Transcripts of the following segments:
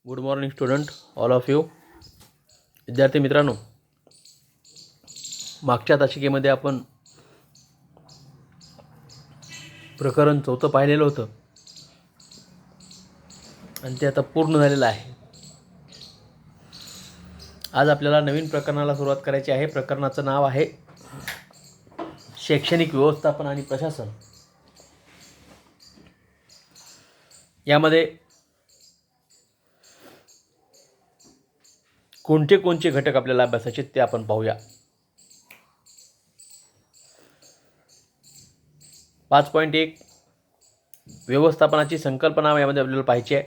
Good morning student all of you. विद्यार्थी मित्रांनो, मागच्या तासिकेमध्ये आपण प्रकरण 4 पाहिलेलं होतं आणि ते आता पूर्ण झालेलं आहे. आज आपल्याला नवीन प्रकरणाला सुरुवात करायची आहे. प्रकरणाचं नाव आहे शैक्षणिक व्यवस्थापन आणि प्रशासन. यामध्ये कोणते कोणते घटक आपल्याला अभ्यासाचे ते आपण पाहूया. 5.1 व्यवस्थापनाची संकल्पना यामध्ये आपल्याला पाहायची आहे.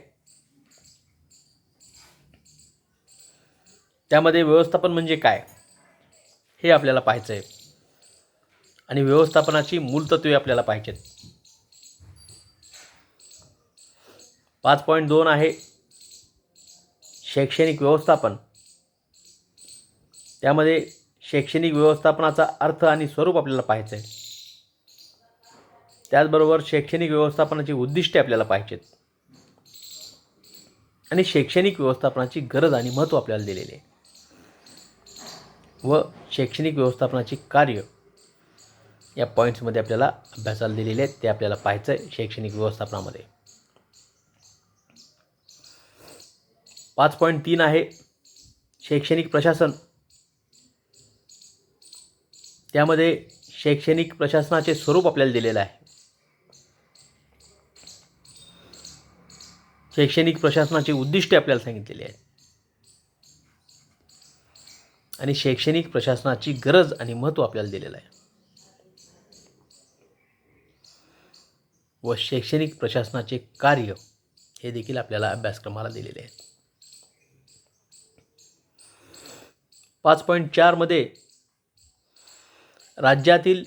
त्यामध्ये व्यवस्थापन म्हणजे काय हे आपल्याला पाहायचं आहे आणि व्यवस्थापनाची मूलतत्वे आपल्याला पाहिजेत. 5.2 आहे शैक्षणिक व्यवस्थापन. त्यामध्ये शैक्षणिक व्यवस्थापनाचा अर्थ आणि स्वरूप आपल्याला पाहायचं आहे. त्याचबरोबर शैक्षणिक व्यवस्थापनाची उद्दिष्टे आपल्याला पाहिजेत आणि शैक्षणिक व्यवस्थापनाची गरज आणि महत्त्व आपल्याला दिलेले आहे व शैक्षणिक व्यवस्थापनाची कार्य या पॉईंट्समध्ये आपल्याला अभ्यासाला दिलेले आहेत. ते आपल्याला पाहायचं आहे शैक्षणिक व्यवस्थापनामध्ये. 5.3 आहे शैक्षणिक प्रशासन. त्यामध्ये शैक्षणिक प्रशासनाचे स्वरूप आपल्याला दिलेलं आहे. शैक्षणिक प्रशासनाची उद्दिष्टे आपल्याला सांगितलेली आहेत आणि शैक्षणिक प्रशासनाची गरज आणि महत्त्व आपल्याला दिलेलं आहे व शैक्षणिक प्रशासनाचे कार्य हे देखील आपल्याला अभ्यासक्रमाला दिलेले आहेत. 5.4 मध्ये राज्यातील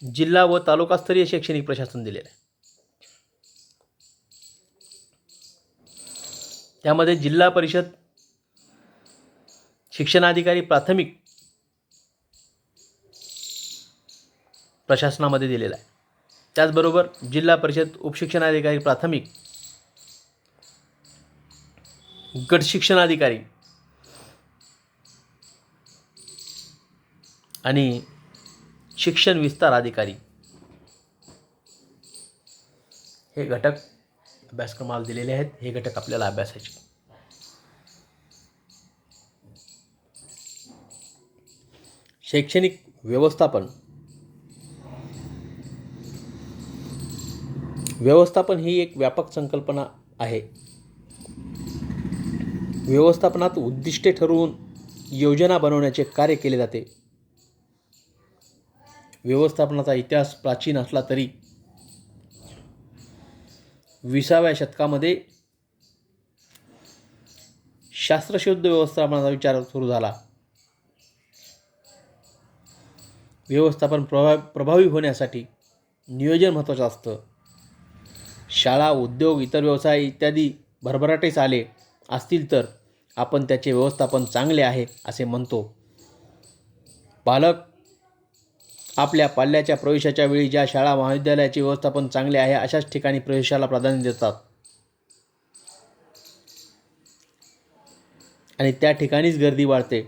जिल्हा व तालुकास्तरीय शैक्षणिक प्रशासन दिलेलं आहे. त्यामध्ये जिल्हा परिषद शिक्षणाधिकारी प्राथमिक प्रशासनामध्ये दिलेला आहे. त्याचबरोबर जिल्हा परिषद उपशिक्षणाधिकारी प्राथमिक, गट शिक्षणाधिकारी आणि शिक्षण विस्तार अधिकारी हे घटक अभ्यासक्रमाला दिलेले आहेत. हे घटक आपल्याला अभ्यासायचे. शैक्षणिक व्यवस्थापन. व्यवस्थापन ही एक व्यापक संकल्पना आहे. व्यवस्थापनात उद्दिष्टे ठरवून योजना बनवण्याचे कार्य केले जाते. व्यवस्थापनाचा इतिहास प्राचीन असला तरी 20व्या शतकामध्ये शास्त्रशुद्ध व्यवस्थापनाचा विचार सुरू झाला. व्यवस्थापन प्रभावी होण्यासाठी नियोजन महत्त्वाचं असतं. शाळा, उद्योग, इतर व्यवसाय इत्यादी भरभराटीस आले असतील तर आपण त्याचे व्यवस्थापन चांगले आहे असे म्हणतो. पालक आपल्या पाल्याच्या प्रवेशाच्या वेळी ज्या शाळा महाविद्यालयाचे व्यवस्थापन चांगले आहे अशाच ठिकाणी प्रवेशाला प्राधान्य देतात आणि त्या ठिकाणीच गर्दी वाढते.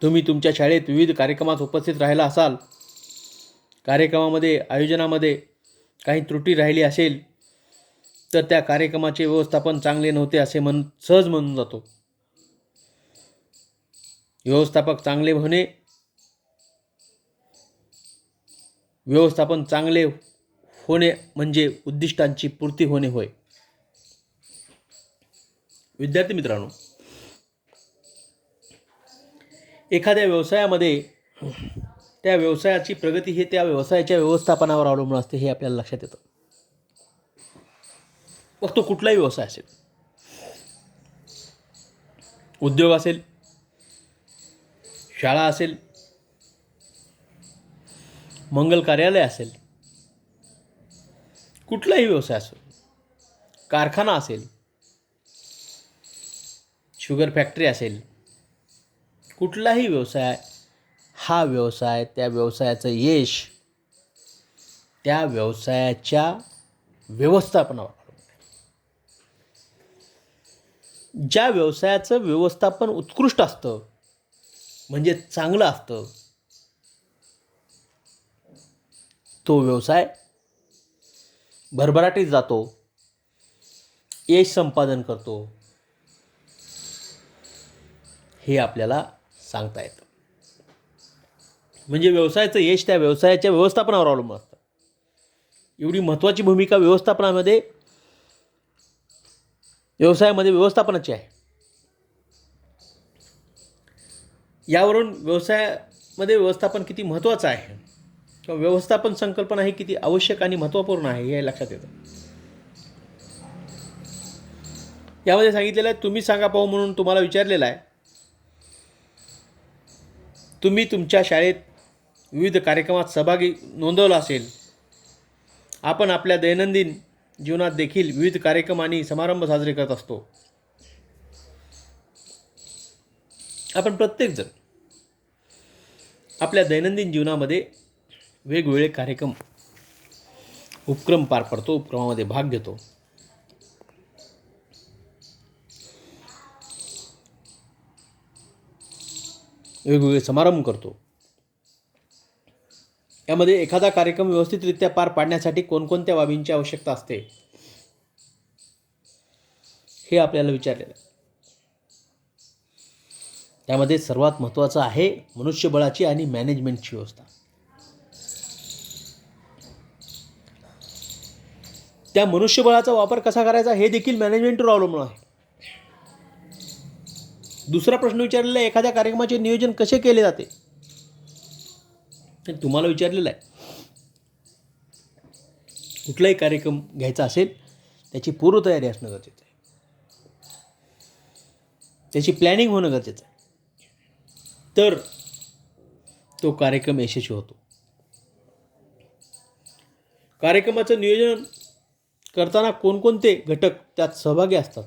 तुम्ही तुमच्या शाळेत विविध कार्यक्रमात उपस्थित राहिला असाल. कार्यक्रमामध्ये आयोजनामध्ये काही त्रुटी राहिली असेल तर त्या कार्यक्रमाचे व्यवस्थापन चांगले नव्हते असे सहज म्हणून जातो. व्यवस्थापन चांगले होणे म्हणजे उद्दिष्टांची पूर्ती होणे होय. विद्यार्थी मित्रांनो, एखाद्या व्यवसायामध्ये त्या व्यवसायाची प्रगती हे त्या व्यवसायाच्या व्यवस्थापनावर अवलंबून असते हे आपल्याला लक्षात येतं. मग तो कुठलाही व्यवसाय असेल, उद्योग असेल, शाळा असेल, मंगल कार्यालय असेल, कुठलाही व्यवसाय असेल, कारखाना असेल, शुगर फॅक्टरी असेल, कुठलाही व्यवसाय, हा व्यवसाय त्या व्यवसायाचं यश त्या व्यवसायाच्या व्यवस्थापनावर. ज्या व्यवसायाचं व्यवस्थापन उत्कृष्ट असतं, म्हणजे चांगलं असतं, तो व्यवसाय भरभराटीत जातो, यश संपादन करतो, हे आपल्याला सांगता येतं. म्हणजे व्यवसायाचं यश त्या व्यवसायाच्या व्यवस्थापनावर अवलंबून असतं. एवढी महत्त्वाची भूमिका व्यवसायामध्ये व्यवस्थापनाची आहे. यावरून व्यवसायामध्ये व्यवस्थापन किती महत्त्वाचं आहे किंवा व्यवस्थापन संकल्पना ही किती आवश्यक आणि महत्त्वपूर्ण आहे हे लक्षात येतं. यामध्ये सांगितलेलं आहे, तुम्ही सांगा पाहू म्हणून तुम्हाला विचारलेलं आहे. तुम्ही तुमच्या शाळेत विविध कार्यक्रमात सहभागी नोंदवला असेल. आपण आपल्या दैनंदिन जीवनात देखील विविध कार्यक्रम आणि समारंभ साजरे करत असतो. आपण प्रत्येकजण आपल्या दैनंदिन जीवनामध्ये वेगवेगळे उपक्रम पार पाडतो, उपक्रमामध्ये भाग घेतो. वेगवेगळे समारंभ करतो. यामध्ये एखादा कार्यक्रम व्यवस्थितरित्या पार पाडण्यासाठी कोणकोणत्या बाबींची आवश्यकता असते हे आपल्याला विचारलेलं आहे. त्यामध्ये सर्वात महत्त्वाचं आहे मनुष्यबळाची आणि मॅनेजमेंटची व्यवस्था. त्या मनुष्यबळाचा वापर कसा करायचा हे देखील मॅनेजमेंटवर अवलंबून आहे. दुसरा प्रश्न विचारलेला आहे, एखाद्या कार्यक्रमाचे नियोजन कसे केले जाते. तुम्हाला विचारलेलं आहे. कुठलाही कार्यक्रम घ्यायचा असेल त्याची पूर्वतयारी असणं गरजेचं आहे. त्याची प्लॅनिंग होणं गरजेचं आहे. तर तो कार्यक्रम यशस्वी होतो. कार्यक्रमाचं नियोजन करताना कोणकोणते घटक त्यात सहभागी असतात.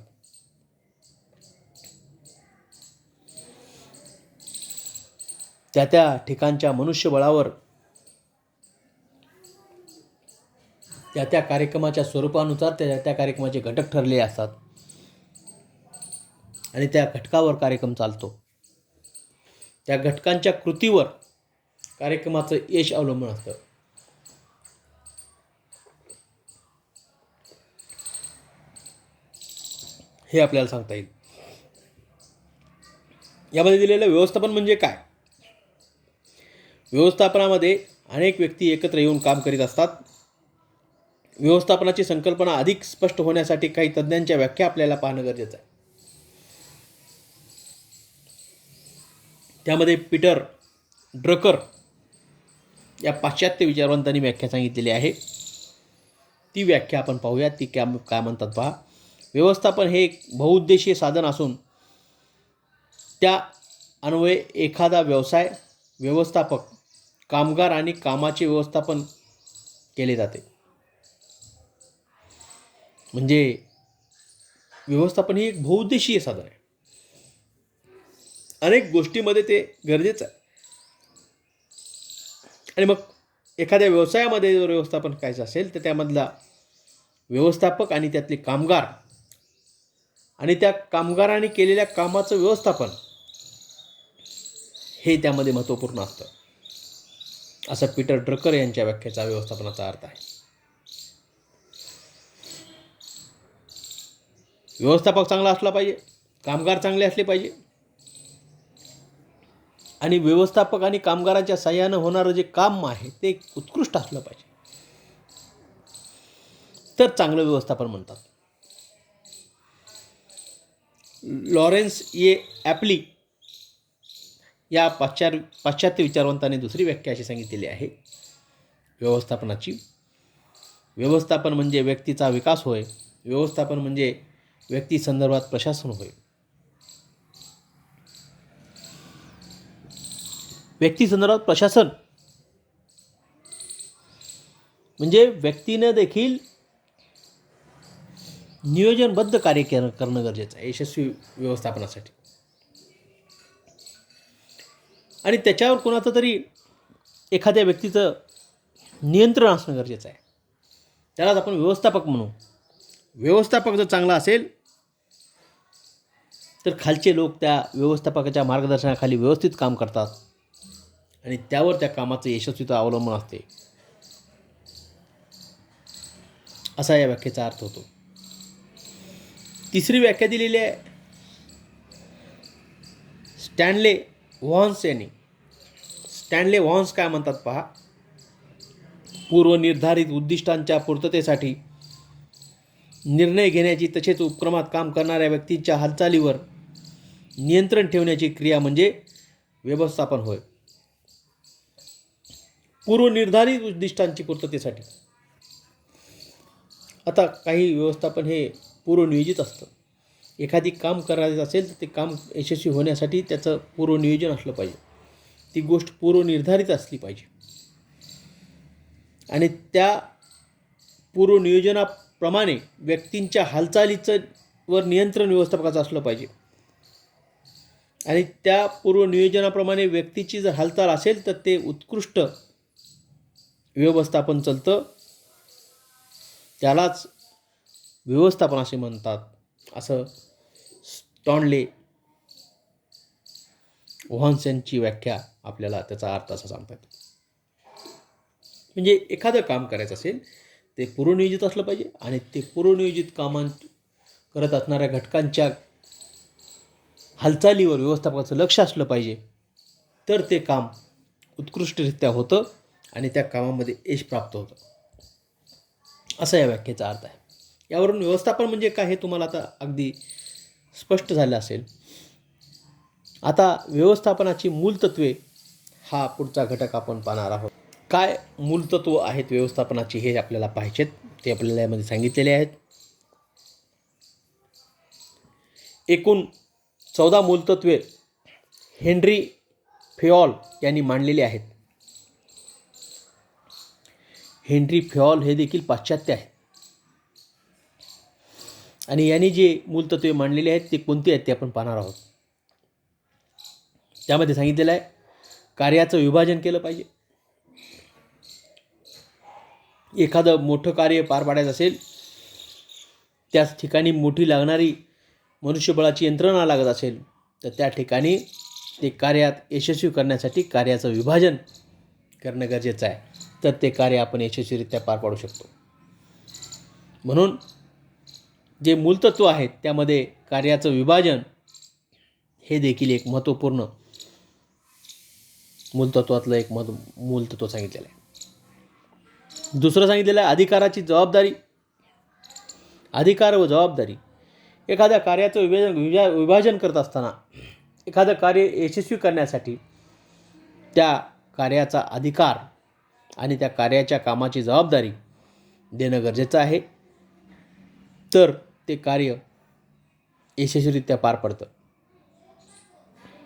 त्या ठिकाणच्या मनुष्यबळावर त्या कार्यक्रमाच्या स्वरूपानुसार त्या कार्यक्रमाचे घटक ठरलेले असतात आणि त्या घटकावर कार्यक्रम चालतो. त्या घटकांच्या कृतीवर कार्यक्रमाचं यश अवलंबून असतं. हे आपल्याला सांगता येईल. यामध्ये दिलेलं व्यवस्थापन म्हणजे काय. व्यवस्थापनामध्ये अनेक व्यक्ती एकत्र येऊन काम करीत असतात. व्यवस्थापनाची संकल्पना अधिक स्पष्ट होण्यासाठी काही तज्ज्ञांच्या व्याख्या आपल्याला पाहणं गरजेचं आहे. त्यामध्ये पीटर ड्रकर या पाश्चात्य विचारवंतांनी व्याख्या सांगितलेली आहे. ती व्याख्या आपण पाहूया. ती काय म्हणतात पहा. व्यवस्थापन हे एक बहुउद्देशीय साधन असून त्या अन्वये एखादा व्यवसाय, व्यवस्थापक, कामगार आणि कामाचे व्यवस्थापन केले जाते. म्हणजे व्यवस्थापन ही एक बहुउद्देशीय साधन आहे. अनेक गोष्टीमध्ये ते गरजेचं आहे. आणि मग एखाद्या व्यवसायामध्ये जर व्यवस्थापन करायचं असेल तर त्यामधला व्यवस्थापक आणि त्यातले कामगार आणि त्या कामगारांनी केलेल्या कामाचं व्यवस्थापन हे त्यामध्ये महत्त्वपूर्ण असतं. असं पीटर ड्रकर यांच्या व्याख्येचा व्यवस्थापनाचा अर्थ आहे. व्यवस्थापक चांगला असला पाहिजे, कामगार चांगले असले पाहिजे आणि व्यवस्थापक आणि कामगारांच्या साह्यानं होणारं जे काम आहे ते उत्कृष्ट असलं पाहिजे. तर चांगलं व्यवस्थापन म्हणतात. लॉरेन्स ॲप्ली या पाश्चात्य विचारवंताने दुसरी व्याख्या अशी सांगितलेली आहे व्यवस्थापनाची. व्यवस्थापन म्हणजे व्यक्तीचा विकास होय. व्यवस्थापन म्हणजे व्यक्ती संदर्भात प्रशासन होय. व्यक्ती संदर्भात प्रशासन म्हणजे व्यक्तीनं देखील नियोजनबद्ध कार्य करणं गरजेचं आहे यशस्वी व्यवस्थापनासाठी. आणि त्याच्यावर कोणाचं तरी एखाद्या व्यक्तीचं नियंत्रण असणं गरजेचं आहे. त्यालाच आपण व्यवस्थापक म्हणू. व्यवस्थापक जर चांगला असेल तर खालचे लोक त्या व्यवस्थापकाच्या मार्गदर्शनाखाली व्यवस्थित काम करतात आणि त्यावर त्या कामाचं यशस्वीता अवलंबून असते, असा या व्याख्येचा अर्थ होतो. तिसरी व्याख्या दिलेली आहे स्टॅनले व्हॉन्स यांनी. स्टॅनले व्हॉन्स काय म्हणतात पहा. पूर्वनिर्धारित उद्दिष्टांच्या पूर्ततेसाठी निर्णय घेण्याची तसेच उपक्रमात काम करणाऱ्या व्यक्तींच्या हालचालीवर नियंत्रण ठेवण्याची क्रिया म्हणजे व्यवस्थापन होय. पूर्वनिर्धारित उद्दिष्टांची पूर्ततेसाठी. आता काही व्यवस्थापन हे पूर्वनियोजित असतं. एखादी काम करायचं असेल तर ते काम यशस्वी होण्यासाठी त्याचं पूर्वनियोजन असलं पाहिजे. ती गोष्ट पूर्वनिर्धारित असली पाहिजे आणि त्या पूर्वनियोजनाप्रमाणे व्यक्तींच्या हालचालीचं वर नियंत्रण व्यवस्थापकाचं असलं पाहिजे आणि त्या पूर्वनियोजनाप्रमाणे व्यक्तीची जर हालचाल असेल तर ते उत्कृष्ट व्यवस्थापन चालतं. त्यालाच व्यवस्थापन असे म्हणतात, असं स्टॅनले व्हॉन्स यांची व्याख्या आपल्याला त्याचा अर्थ असा सांगता येतो. म्हणजे एखादं काम करायचं असेल ते पूर्वनियोजित असलं पाहिजे आणि ते पूर्वनियोजित कामां करत असणाऱ्या घटकांच्या हालचालीवर व्यवस्थापकाचं लक्ष असलं पाहिजे, तर ते काम उत्कृष्टरित्या होतं आणि त्या कामामध्ये यश प्राप्त होतं, असा या व्याख्येचा अर्थ आहे. यावरून व्यवस्थापन म्हणजे काय हे तुम्हाला आता अगदी स्पष्ट झालं असेल. आता व्यवस्थापनाची मूलतत्वे हा पुढचा घटक आपण पाहणार आहोत. काय मूलतत्व आहेत व्यवस्थापनाची हे आपल्याला पाहिजेत, ते आपल्याला यामध्ये सांगितलेले आहेत. एकूण 14 मूलतत्वे हेनरी फेयॉल यांनी मांडलेली आहेत. हेनरी फेयॉल हे देखील पाश्चात्य आहेत आणि यांनी जे मूलतत्वे मांडलेली आहेत ते कोणती आहेत ते आपण पाहणार आहोत. त्यामध्ये सांगितलेलं आहे कार्याचं विभाजन केलं पाहिजे. एखादं मोठं कार्य पार पाडायचं असेल, त्याच ठिकाणी मोठी लागणारी मनुष्यबळाची यंत्रणा लागत असेल तर त्या ठिकाणी ते कार्यात यशस्वी करण्यासाठी कार्याचं विभाजन करणं गरजेचं आहे, तर ते कार्य आपण यशस्वीरित्या पार पाडू शकतो. म्हणून जे मूलतत्व आहेत त्यामध्ये कार्याचं विभाजन हे देखील एक महत्त्वपूर्ण मूलतत्वातलं एक मूलतत्व सांगितलेलं आहे. दुसरं सांगितलेलं आहे अधिकाराची जबाबदारी. अधिकार व जबाबदारी. एखाद्या कार्याचं विभाजन करत असताना एखादं कार्य यशस्वी करण्यासाठी त्या कार्याचा अधिकार आणि त्या कार्याच्या कामाची जबाबदारी देणं गरजेचं आहे, तर ते कार्य यशस्वीरित्या पार पडतं.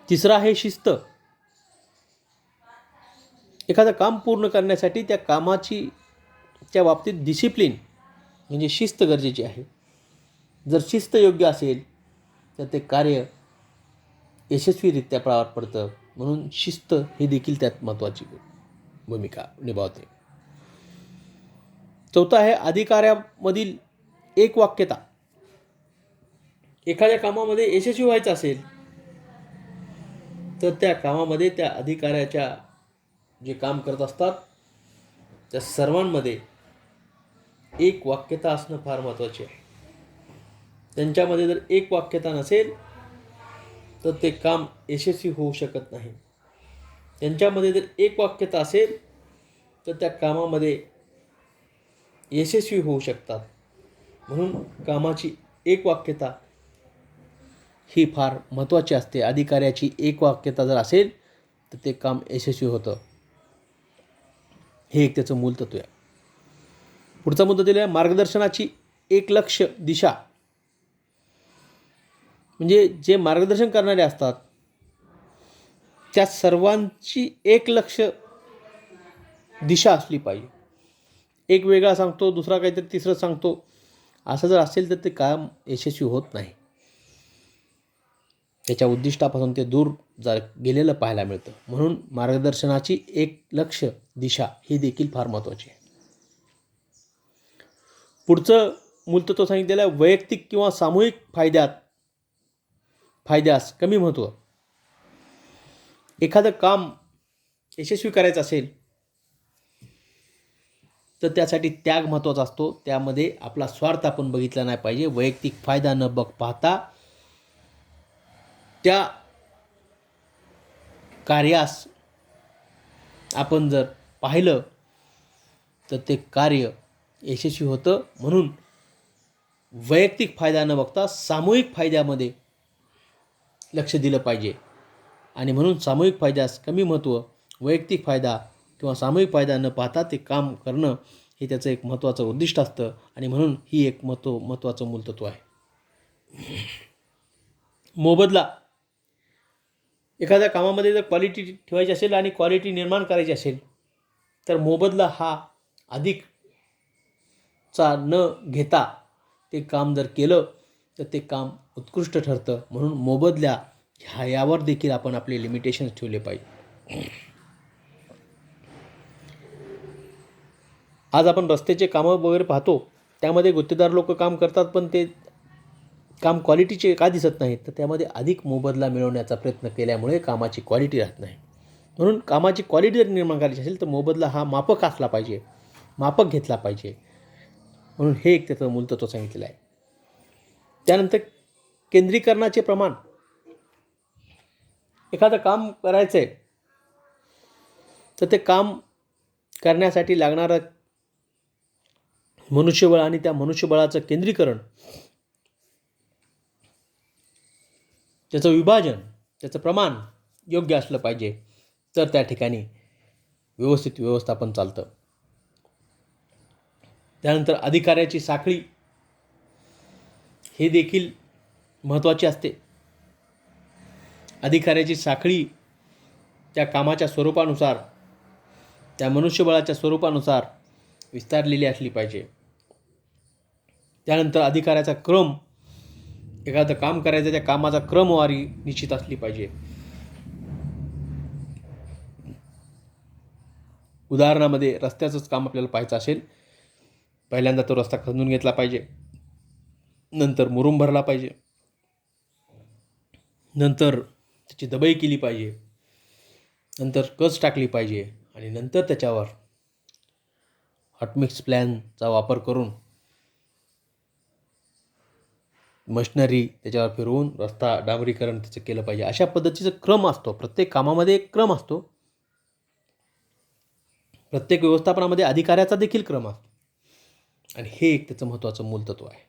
तिसरं आहे शिस्त. एखादं काम पूर्ण करण्यासाठी त्या कामाची त्या बाबतीत डिसिप्लिन म्हणजे शिस्त गरजेची आहे. जर शिस्त योग्य असेल तर ते कार्य यशस्वीरित्या पार पडतं. म्हणून शिस्त ही देखील त्यात महत्त्वाची भूमिका निभावते. चौथं आहे अधिकाऱ्यामधील एकवाक्यता. एखाद्या कामामध्ये यशस्वी व्हायचं असेल तर त्या कामामध्ये त्या अधिकाऱ्याच्या जे काम करत असतात त्या सर्वांमध्ये एक वाक्यता असणं फार महत्त्वाचे आहे. त्यांच्यामध्ये जर एक वाक्यता नसेल तर ते काम यशस्वी होऊ शकत नाही. त्यांच्यामध्ये जर एक वाक्यता असेल तर त्या कामामध्ये यशस्वी होऊ शकतात. म्हणून कामाची एक वाक्यता ही फार महत्त्वाची असते. अधिकाऱ्याची एक वाक्यता जर असेल तर ते काम यशस्वी होतं. हे एक त्याचं मूलतत्व आहे. पुढचा मुद्दा दिला आहे मार्गदर्शनाची एक लक्ष दिशा. म्हणजे जे मार्गदर्शन करणारे असतात त्या सर्वांची एक लक्ष दिशा असली पाहिजे. एक वेगळा सांगतो, दुसरा काहीतरी तिसरं सांगतो, असं जर असेल तर ते काम यशस्वी होत नाही. त्याच्या उद्दिष्टापासून ते दूर गेलेलं पाहायला मिळतं. म्हणून मार्गदर्शनाची एक लक्ष दिशा ही देखील फार महत्त्वाची आहे. पुढचं मूलतत्व सांगितलेलं आहे वैयक्तिक किंवा सामूहिक फायद्यास कमी महत्त्व. एखादं काम यशस्वी करायचं असेल तर त्यासाठी त्याग महत्त्वाचा असतो. त्यामध्ये आपला स्वार्थ आपण बघितला नाही पाहिजे. वैयक्तिक फायदा न पाहता त्या कार्यास आपण जर पाहिलं तर ते कार्य यशस्वी होतं. म्हणून वैयक्तिक फायदा न बघता सामूहिक फायद्यामध्ये लक्ष दिलं पाहिजे. आणि म्हणून सामूहिक फायद्यास कमी महत्त्व, वैयक्तिक फायदा किंवा सामूहिक फायदा न पाहता ते काम करणं हे त्याचं एक महत्त्वाचं उद्दिष्ट असतं. आणि म्हणून ही एक महत्त्वाचं मूलतत्व आहे. मोबदला. एखाद्या कामामध्ये जर क्वालिटी ठेवायची असेल आणि क्वालिटी निर्माण करायची असेल तर मोबदला हा अधिकचा न घेता ते काम जर केलं तर ते काम उत्कृष्ट ठरतं. म्हणून मोबदल्या यावर देखील आपण आपले लिमिटेशन्स ठेवले पाहिजे. आज आपण रस्त्याचे कामं वगैरे पाहतो, त्यामध्ये गुत्तेदार लोक काम करतात, पण ते काम क्वालिटीचे का दिसत नाहीत? तर त्यामध्ये अधिक मोबदला मिळवण्याचा प्रयत्न केल्यामुळे कामाची क्वालिटी राहत नाही. म्हणून कामाची क्वालिटी जर निर्माण करायची असेल तर मोबदला हा माफक असला पाहिजे, माफक घेतला पाहिजे. म्हणून हे एक त्याचं मूलतत्व सांगितलेलं आहे. त्यानंतर केंद्रीकरणाचे प्रमाण. एखादं काम करायचं आहे तर ते काम करण्यासाठी लागणारं मनुष्यबळ आणि त्या मनुष्यबळाचं केंद्रीकरण, त्याचं विभाजन, त्याचं प्रमाण योग्य असलं पाहिजे. तर त्या ठिकाणी व्यवस्थित व्यवस्थापन चालतं. त्यानंतर अधिकाऱ्याची साखळी हे देखील महत्त्वाचे असते. अधिकाऱ्याची साखळी त्या कामाच्या स्वरूपानुसार, त्या मनुष्यबळाच्या स्वरूपानुसार विस्तारलेली असली पाहिजे. त्यानंतर अधिकाऱ्याचा क्रम, एखादं काम करायचं त्या कामाचा क्रमवारी निश्चित असली पाहिजे. उदाहरणामध्ये रस्त्याचंच काम आपल्याला पाहायचं असेल, पहिल्यांदा तो रस्ता खणून घेतला पाहिजे, नंतर मुरुम भरला पाहिजे, नंतर त्याची दबाई केली पाहिजे, नंतर कच टाकली पाहिजे आणि नंतर त्याच्यावर हॉटमिक्स प्लॅनचा वापर करून मशिनरी त्याच्यावर फिरवून रस्ता डांबरीकरण त्याचं केलं पाहिजे. अशा पद्धतीचा क्रम असतो. प्रत्येक कामामध्ये एक क्रम असतो. प्रत्येक व्यवस्थापनामध्ये अधिकाऱ्याचा देखील क्रम असतो. आणि हे एक त्याचं महत्त्वाचं मूलतत्व आहे.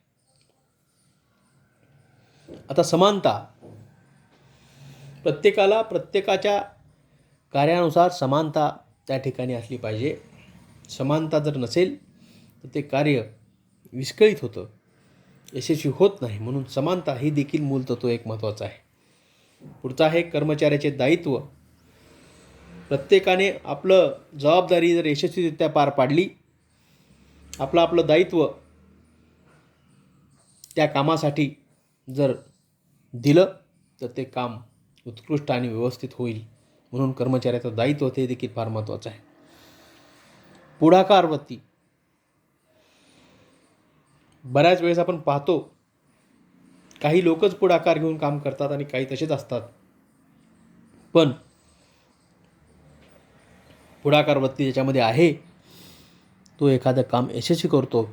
आता समानता. प्रत्येकाला प्रत्येकाच्या कार्यानुसार समानता त्या ठिकाणी असली पाहिजे. समानता जर नसेल तर ते कार्य विस्कळीत होतं, यशस्वी होत नाही. म्हणून समानता ही देखील मूलतत्व एक महत्त्वाचं आहे. पुढचं आहे कर्मचाऱ्याचे दायित्व. प्रत्येकाने आपलं जबाबदारी जर यशस्वीरित्या पार पाडली, आपलं दायित्व त्या कामासाठी जर दिलं तर ते काम उत्कृष्ट आणि व्यवस्थित होईल. म्हणून कर्मचाऱ्याचं दायित्व ते देखील फार महत्त्वाचं आहे. पुढाकारवृत्ती. बऱ्याच वेळेस आपण पाहतो काही लोकच पुढाकार घेऊन काम करतात आणि काही तसेच असतात. पण पुढाकारवृत्ती ज्याच्यामध्ये आहे तो एखादं काम यशस्वी करतो.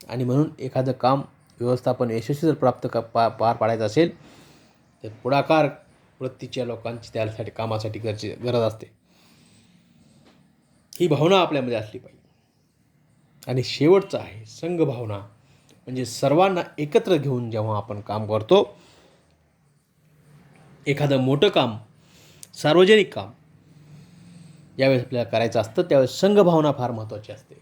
आणि म्हणून एखादं काम व्यवस्थापन यशस्वी जर पार पाडायचं असेल तर पुढाकार वृत्तीच्या लोकांची त्यासाठी कामासाठी गरज असते. ही भावना आपल्यामध्ये असली पाहिजे. आणि शेवटचं आहे संघभावना. म्हणजे सर्वांना एकत्र घेऊन जेव्हा आपण काम करतो, एखादं मोठं काम, सार्वजनिक काम ज्यावेळेस आपल्याला करायचं असतं त्यावेळेस संघभावना फार महत्त्वाची असते.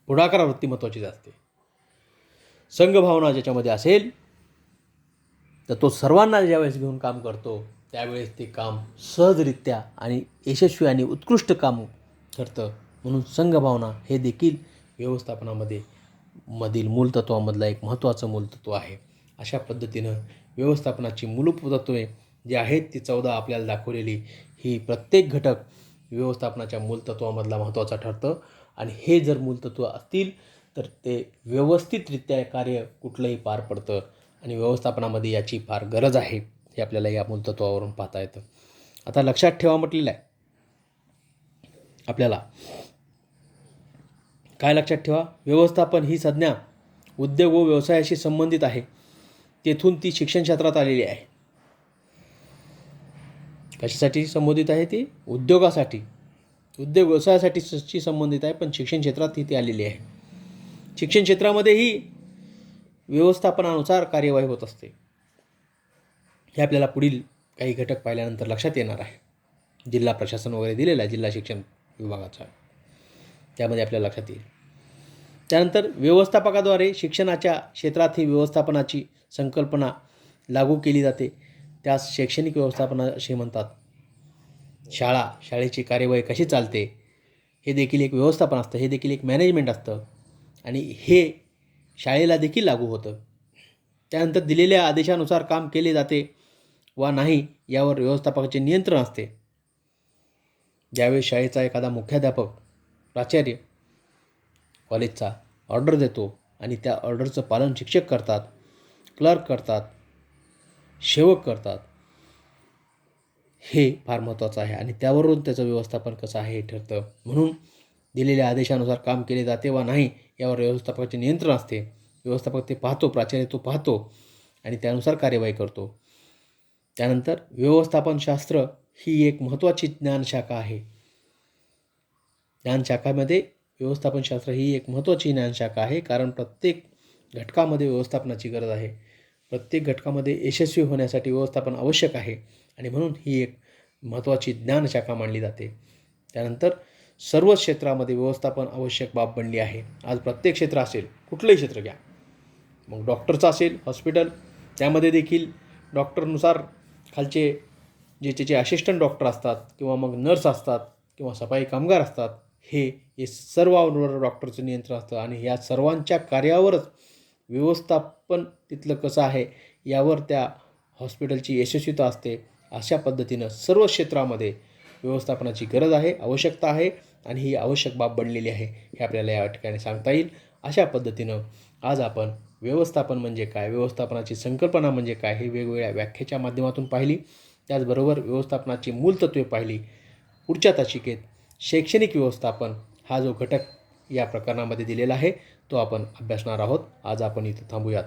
पुढाकार वृत्ती महत्त्वाची असते. संघभावना ज्याच्यामध्ये असेल तर तो सर्वांना ज्यावेळेस घेऊन काम करतो त्यावेळेस ते काम सहजरित्या आणि यशस्वी आणि उत्कृष्ट काम ठरतं. म्हणून संघभावना हे देखील व्यवस्थापनामध्ये मधील मूलतत्वामधलं एक महत्त्वाचं मूलतत्व आहे. अशा पद्धतीनं व्यवस्थापनाची मूलभूत तत्त्वे जी आहेत ती 14 आपल्याला दाखवलेली ही प्रत्येक घटक व्यवस्थापनाच्या मूलतत्वामधला महत्त्वाचा ठरतं. आणि हे जर मूलतत्व असतील तर ते व्यवस्थितरित्या कार्य कुठलंही पार पडतं आणि व्यवस्थापनामध्ये याची फार गरज आहे हे आपल्याला या मूलतत्वावरून पाहता येतं. आता लक्षात ठेवा म्हटलेलं आहे आपल्याला. काय लक्षात ठेवा? व्यवस्थापन ही संज्ञा उद्योग व व्यवसायाशी संबंधित आहे. तेथून ती शिक्षण क्षेत्रात आलेली आहे. कशासाठी संबंधित आहे ती? उद्योगासाठी, उद्योग व्यवसायासाठी संबंधित आहे, पण शिक्षण क्षेत्रात ती आलेली आहे. शिक्षण क्षेत्रामध्येही व्यवस्थापनानुसार कार्यवाही होत असते. हे आपल्याला पुढील काही घटक पाहिल्यानंतर लक्षात येणार आहे. जिल्हा प्रशासन वगैरे दिलेला आहे, जिल्हा शिक्षण विभागाचा, त्यामध्ये आपल्याला लक्षात येईल. त्यानंतर व्यवस्थापकाद्वारे शिक्षणाच्या क्षेत्रात ही व्यवस्थापनाची संकल्पना लागू केली जाते. त्यास शैक्षणिक व्यवस्थापन असे म्हणतात. शाळेची कार्यवाही कशी चालते हे देखील एक व्यवस्थापन असतं, हे देखील एक मॅनेजमेंट असतं आणि हे शाळेला देखील लागू होतं. त्यानंतर दिलेल्या आदेशानुसार काम केले जाते वा नाही यावर व्यवस्थापकाचे नियंत्रण असते. ज्यावेळी शाळेचा एखादा मुख्याध्यापक, प्राचार्य कॉलेजचा ऑर्डर देतो आणि त्या ऑर्डरचं पालन शिक्षक करतात, क्लर्क करतात, सेवक करतात, हे फार महत्त्वाचं आहे आणि त्यावरून त्याचं व्यवस्थापन कसं आहे हे ठरतं. म्हणून दिलेल्या आदेशानुसार काम केले जाते वा नाही यावर व्यवस्थापकाचे नियंत्रण असते. व्यवस्थापक ते पाहतो, प्राचार्य तो पाहतो आणि त्यानुसार कार्यवाही करतो. त्यानंतर व्यवस्थापनशास्त्र ही एक महत्त्वाची ज्ञानशाखा आहे. ज्ञानशाखामध्ये व्यवस्थापनशास्त्र ही एक महत्त्वाची ज्ञानशाखा आहे, कारण प्रत्येक घटकामध्ये व्यवस्थापनाची गरज आहे. प्रत्येक घटकामध्ये यशस्वी होण्यासाठी व्यवस्थापन आवश्यक आहे आणि म्हणून ही एक महत्त्वाची ज्ञानशाखा मानली जाते. त्यानंतर सर्व क्षेत्रामध्ये व्यवस्थापन आवश्यक बाब बनली आहे. आज प्रत्येक क्षेत्र असेल, कुठलंही क्षेत्र घ्या, मग डॉक्टरचं असेल हॉस्पिटल, त्यामध्ये देखील डॉक्टरनुसार खालचे जे त्याचे असिस्टंट डॉक्टर असतात किंवा मग नर्स असतात किंवा सफाई कामगार असतात, हे सर्वांवर डॉक्टरचं नियंत्रण असतं आणि या सर्वांच्या कार्यावरच व्यवस्थापन तिथलं कसं आहे यावर त्या हॉस्पिटलची यशस्वीता असते. अशा पद्धतीनं सर्व क्षेत्रामध्ये व्यवस्थापनाची गरज आहे, आवश्यकता आहे आणि ही आवश्यक बाब बनलेली आहे हे आपल्याला या ठिकाणी सांगता येईल. अशा पद्धतीनं आज आपण व्यवस्थापन म्हणजे काय, व्यवस्थापनाची संकल्पना म्हणजे काय हे वेगवेगळ्या व्याख्येच्या माध्यमातून पाहिली. त्याचबरोबर व्यवस्थापनाची मूलतत्वे पाहिली. पुढच्या तासिकेत शैक्षणिक व्यवस्थापन हा जो घटक या प्रकरणामध्ये दिलेला आहे तो आपण अभ्यासणार आहोत. आज आपण इथं थांबूयात.